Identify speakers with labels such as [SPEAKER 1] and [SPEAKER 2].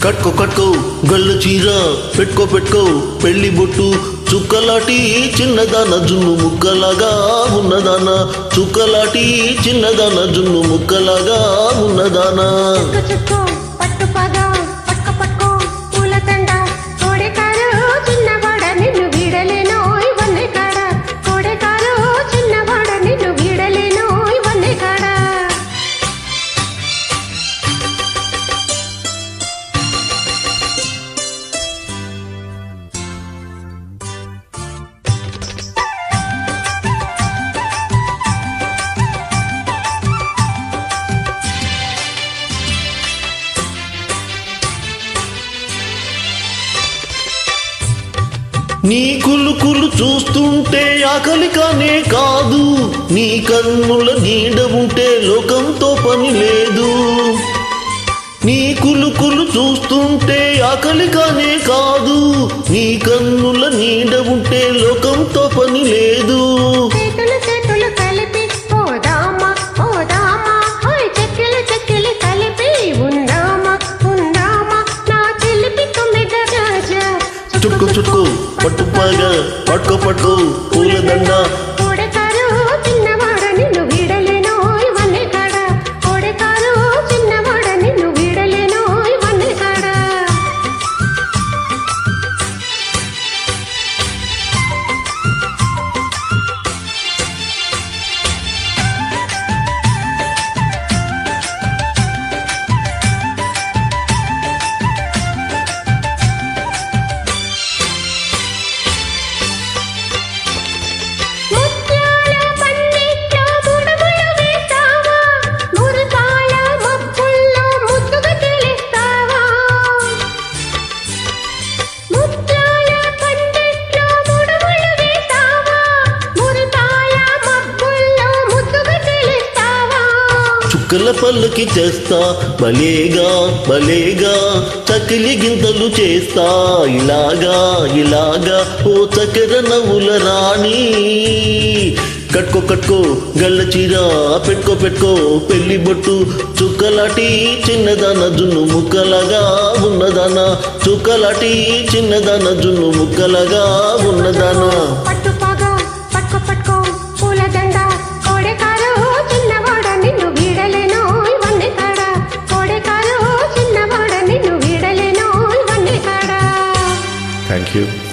[SPEAKER 1] కట్టుకో కట్టుకో గల్ల చీర పెట్టుకో పెట్టుకో పెళ్లి బొట్టు చుక్కలాటి చిన్నదాన జున్ను ముక్కలాగా ఉన్నదాన చుక్కలాటి చిన్నదాన జున్ను ముక్కలాగా ఉన్నదానా నీ కులుకులు చూస్తుంటే ఆకలి కానే కాదు నీ కన్నుల నీడ ఉంటే లోకంతో పని లేదు నీ కులుకులు చూస్తుంటే ఆకలి కానే కాదు నీ కన్నుల నీడ ఉంటే లోకంతో పని లేదు చుట్టుకో చుట్టుకో పట్టుపాగా పట్టుకో పట్టుకో పూలదండ చుక్కల పల్లకి చేస్తా భలేగా భలేగా చకిలి గింతలు చేస్తా ఇలాగా ఇలాగా ఓ చక్కెర నవ్వుల రాణి కట్టుకో కట్టుకో గల్ల చీర పెట్టుకో పెట్టుకో పెళ్లి బొట్టు చుక్కలాటి చిన్నదాన జున్ను ముక్కలాగా ఉన్నదానా చుక్కలాటి చిన్నదాన జున్ను ముక్కలాగా ఉన్నదానా
[SPEAKER 2] Thank you.